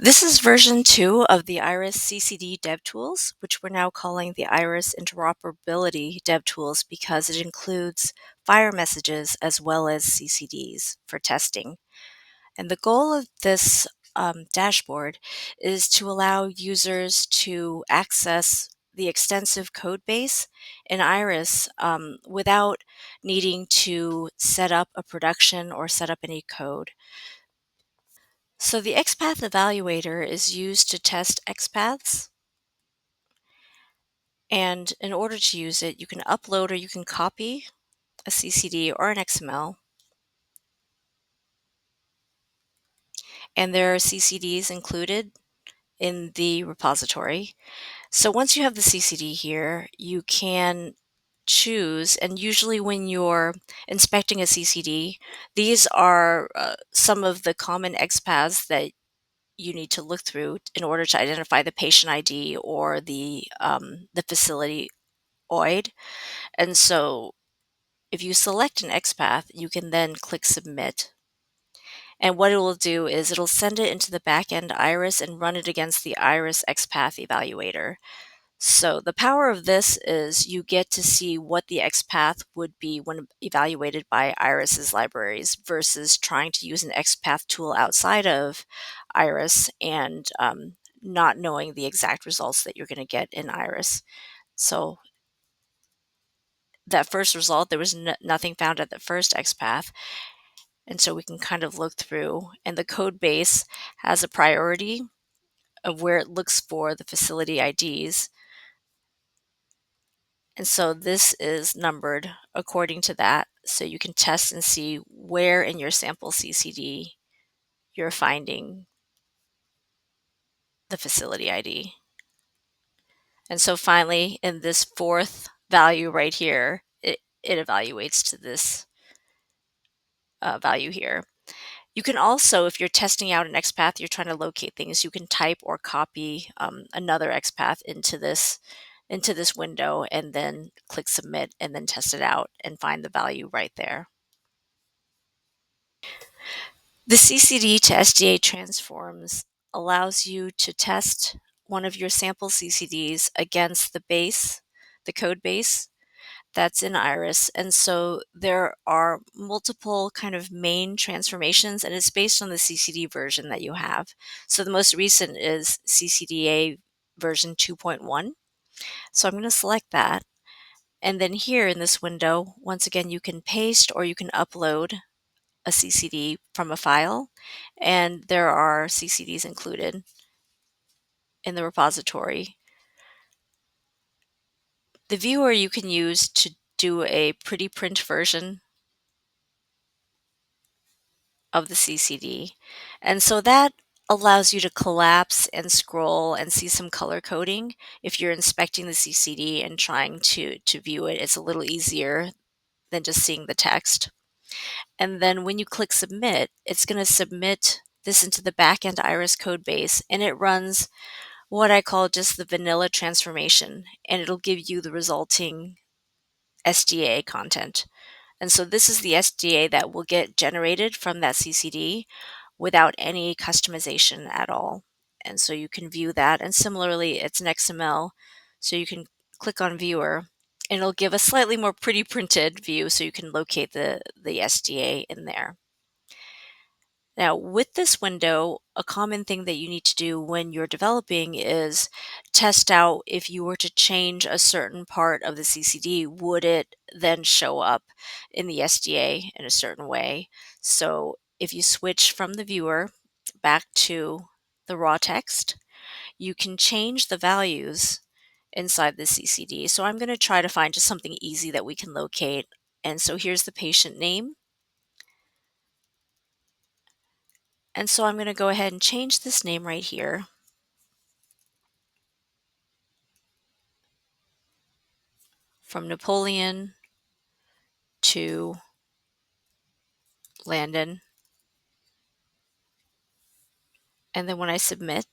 This is version 2 of the IRIS CCD DevTools, which we're now calling the IRIS Interoperability DevTools because it includes FHIR messages as well as CCDs for testing. And the goal of this dashboard is to allow users to access the extensive code base in IRIS without needing to set up a production or set up any code. So the XPath evaluator is used to test XPaths. And in order to use it, you can upload or you can copy a CCD or an XML. And there are CCDs included in the repository. So once you have the CCD here, you can choose, and usually when you're inspecting a CCD, these are some of the common XPaths that you need to look through in order to identify the patient ID or the facility OID. And so if you select an XPath, you can then click Submit. And what it will do is it'll send it into the backend IRIS and run it against the IRIS XPath evaluator. So the power of this is you get to see what the XPath would be when evaluated by IRIS's libraries versus trying to use an XPath tool outside of IRIS and not knowing the exact results that you're going to get in IRIS. So that first result, there was nothing found at the first XPath. And so we can kind of look through, and the code base has a priority of where it looks for the facility IDs. And so this is numbered according to that. So you can test and see where in your sample CCD you're finding the facility ID. And so finally, in this fourth value right here, it evaluates to this value here. You can also, if you're testing out an XPath, you're trying to locate things, you can type or copy another XPath into this window and then click Submit and then test it out and find the value right there. The CCD to SDA transforms allows you to test one of your sample CCDs against the code base that's in IRIS. And so there are multiple kind of main transformations, and it's based on the CCD version that you have. So the most recent is CCDA version 2.1. So I'm going to select that. And then here in this window, once again, you can paste or you can upload a CCD from a file, and there are CCDs included in the repository. The viewer you can use to do a pretty print version of the CCD. And so that allows you to collapse and scroll and see some color coding. If you're inspecting the CCD and trying to view it, it's a little easier than just seeing the text. And then when you click Submit, it's going to submit this into the backend IRIS code base, and it runs what I call just the vanilla transformation, and it'll give you the resulting SDA content. And so this is the SDA that will get generated from that CCD without any customization at all. And so you can view that. And similarly, it's an XML. So you can click on Viewer and it'll give a slightly more pretty printed view so you can locate the SDA in there. Now, with this window, a common thing that you need to do when you're developing is test out if you were to change a certain part of the CCD, would it then show up in the SDA in a certain way? So if you switch from the viewer back to the raw text, you can change the values inside the CCD. So I'm going to try to find just something easy that we can locate. And so here's the patient name. And so I'm going to go ahead and change this name right here from Napoleon to Landon. And then when I submit,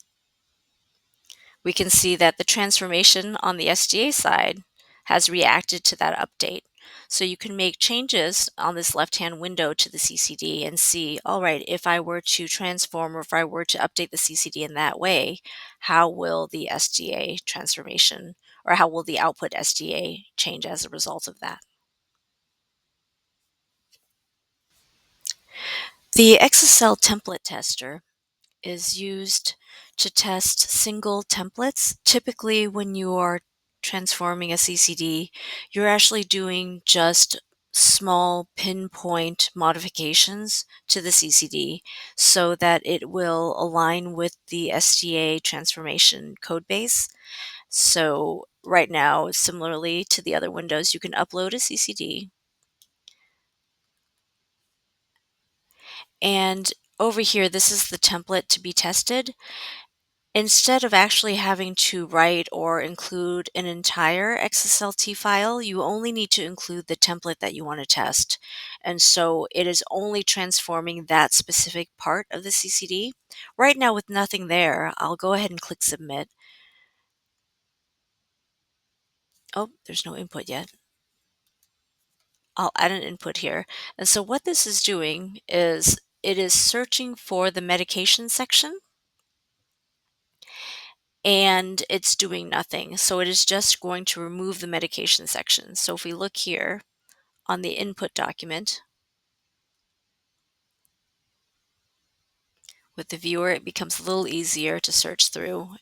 we can see that the transformation on the SDA side has reacted to that update. So you can make changes on this left-hand window to the CCD and see, all right, if I were to transform or if I were to update the CCD in that way, how will the SDA transformation or how will the output SDA change as a result of that? The XSL template tester is used to test single templates. Typically, when you are transforming a CCD, you're actually doing just small pinpoint modifications to the CCD so that it will align with the SDA transformation codebase. So right now, similarly to the other windows, you can upload a CCD, and over here, this is the template to be tested. Instead of actually having to write or include an entire XSLT file, you only need to include the template that you want to test. And so it is only transforming that specific part of the CCD. Right now, with nothing there, I'll go ahead and click Submit. Oh, there's no input yet. I'll add an input here. And so what this is doing is it is searching for the medication section, and it's doing nothing. So it is just going to remove the medication section. So if we look here on the input document with the viewer, it becomes a little easier to search through.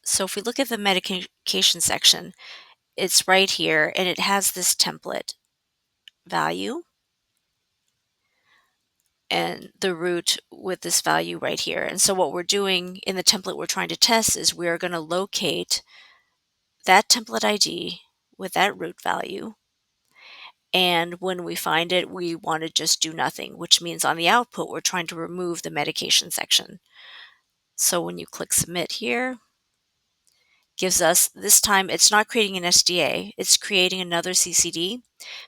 So if we look at the medication section, it's right here and it has this template value and the root with this value right here. And so what we're doing in the template we're trying to test is we're going to locate that template ID with that root value. And when we find it, we want to just do nothing, which means on the output, we're trying to remove the medication section. So when you click Submit here, gives us, this time it's not creating an SDA, it's creating another CCD,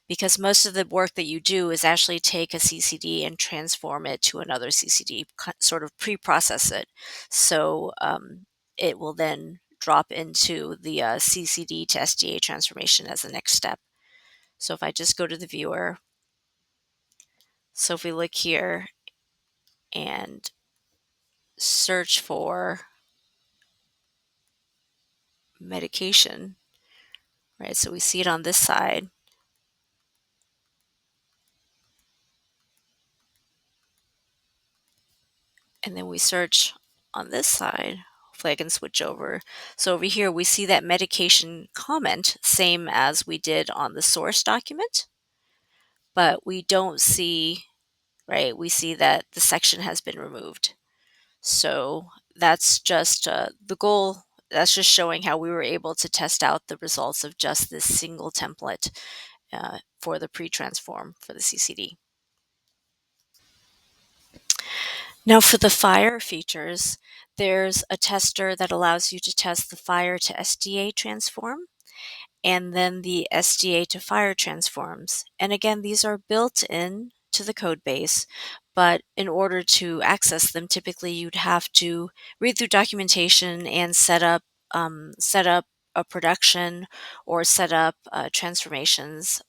because most of the work that you do is actually take a CCD and transform it to another CCD, sort of pre-process it. So it will then drop into the CCD to SDA transformation as the next step. So if I just go to the viewer, so if we look here and search for medication, right? So we see it on this side. And then we search on this side. Hopefully I can switch over. So over here, we see that medication comment, same as we did on the source document, but we don't see, right? We see that the section has been removed. So that's just the goal. That's just showing how we were able to test out the results of just this single template for the pre-transform for the CCD. Now for the FHIR features, there's a tester that allows you to test the FHIR to SDA transform, and then the SDA to FHIR transforms. And again, these are built in to the code base, but in order to access them, typically you'd have to read through documentation and set up a production or set up transformations,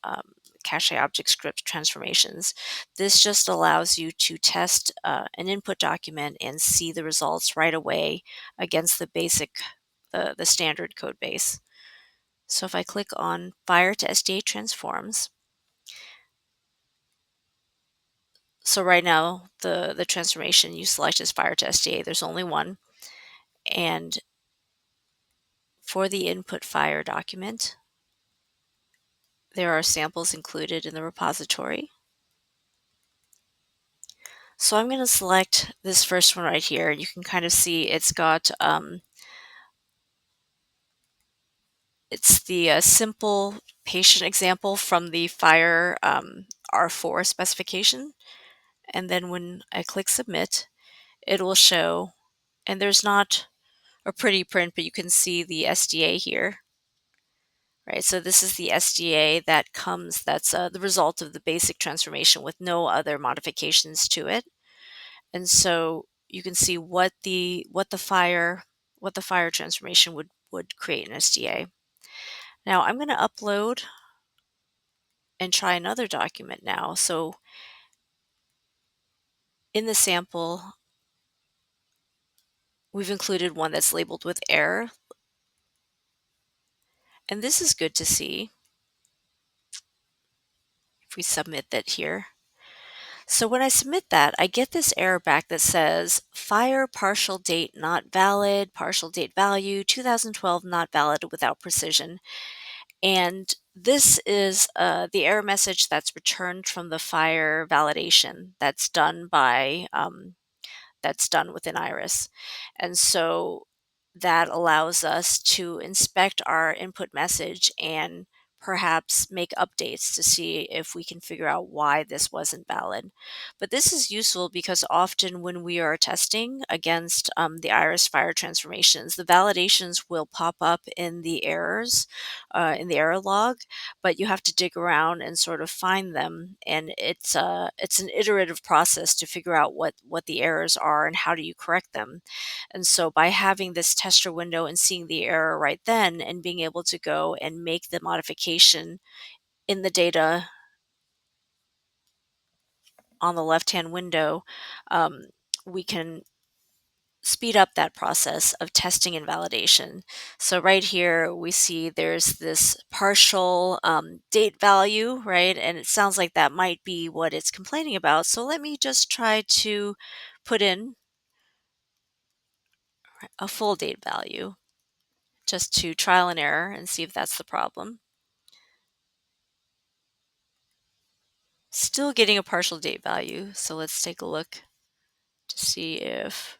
cache object script transformations. This just allows you to test an input document and see the results right away against the basic, the standard code base. So if I click on FHIR to SDA transforms, so right now the transformation you select is FHIR to SDA. There's only one. And for the input FHIR document, there are samples included in the repository. So I'm going to select this first one right here. You can kind of see it's got, it's the simple patient example from the FHIR R4 specification. And then when I click Submit, it will show, and there's not a pretty print, but you can see the SDA here, right? So this is the SDA that comes, that's the result of the basic transformation with no other modifications to it. And so you can see what the FHIR transformation would create in SDA. Now I'm going to upload and try another document now. So in the sample, we've included one that's labeled with error, and this is good to see if we submit that here. So when I submit that, I get this error back that says FHIR partial date not valid, partial date value 2012 not valid without precision. And this is the error message that's returned from the FHIR validation that's done within IRIS. And so that allows us to inspect our input message and perhaps make updates to see if we can figure out why this wasn't valid. But this is useful because often when we are testing against the IRIS FHIR transformations, the validations will pop up in the errors, in the error log, but you have to dig around and sort of find them. And it's an iterative process to figure out what the errors are and how do you correct them. And so by having this tester window and seeing the error right then and being able to go and make the modification in the data on the left-hand window, um, we can speed up that process of testing and validation. So right here we see there's this partial date value, right? And it sounds like that might be what it's complaining about. So let me just try to put in a full date value just to trial and error and see if that's the problem. Still getting a partial date value. So let's take a look to see if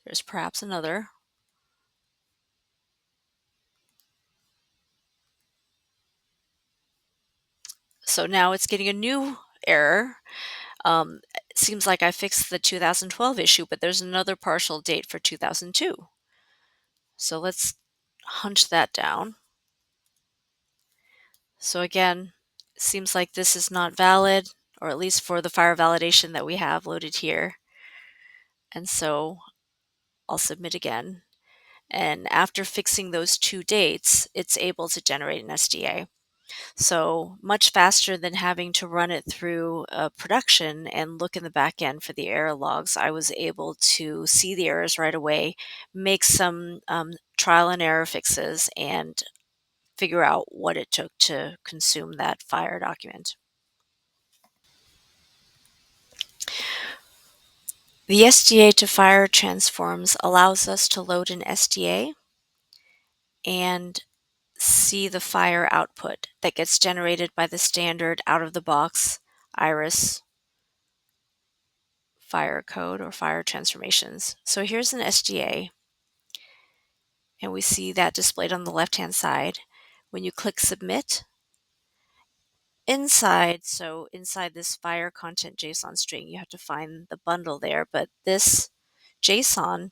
there's perhaps another. So now it's getting a new error. It seems like I fixed the 2012 issue, but there's another partial date for 2002. So let's hunch that down. So again, it seems like this is not valid, or at least for the FHIR validation that we have loaded here. And so I'll submit again. And after fixing those two dates, it's able to generate an SDA. So much faster than having to run it through production and look in the back end for the error logs. I was able to see the errors right away, make some trial and error fixes, and figure out what it took to consume that FHIR document. The SDA to FHIR transforms allows us to load an SDA and see the FHIR output that gets generated by the standard out-of-the-box IRIS FHIR code or FHIR transformations. So here's an SDA, and we see that displayed on the left-hand side. When you click Submit, inside this FHIR content JSON string, you have to find the bundle there, but this JSON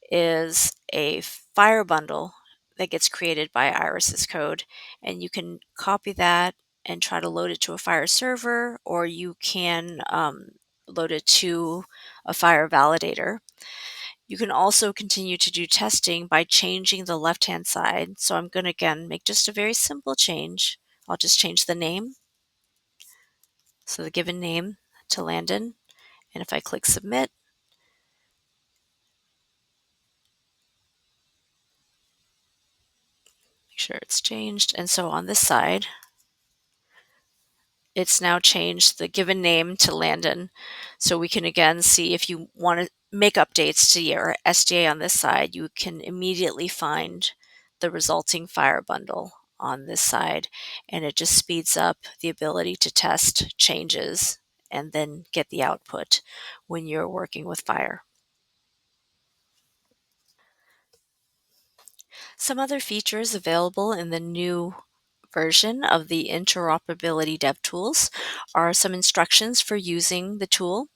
is a FHIR bundle that gets created by IRIS's code, and you can copy that and try to load it to a FHIR server, or you can load it to a FHIR validator. You can also continue to do testing by changing the left-hand side. So I'm going to, again, make just a very simple change. I'll just change the name. So the given name to Landon. And if I click Submit, make sure it's changed. And so on this side, it's now changed the given name to Landon. So we can again see if you want to make updates to your SDA on this side, you can immediately find the resulting FHIR bundle on this side. And it just speeds up the ability to test changes and then get the output when you're working with FHIR. Some other features available in the new version of the Interoperability DevTools are some instructions for using the tool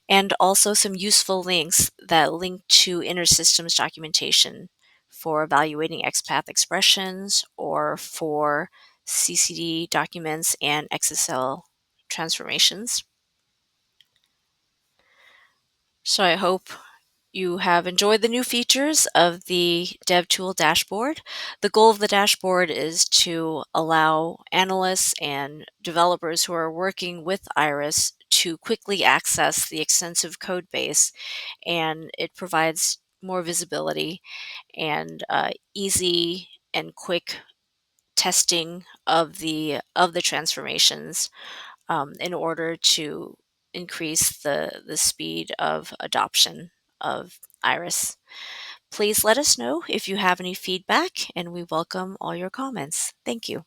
and also some useful links that link to InterSystems documentation for evaluating XPath expressions or for CCD documents and XSL transformations. So I hope you have enjoyed the new features of the DevTool dashboard. The goal of the dashboard is to allow analysts and developers who are working with IRIS to quickly access the extensive code base, and it provides more visibility and easy and quick testing of the transformations in order to increase the speed of adoption of IRIS. Please let us know if you have any feedback, and we welcome all your comments. Thank you.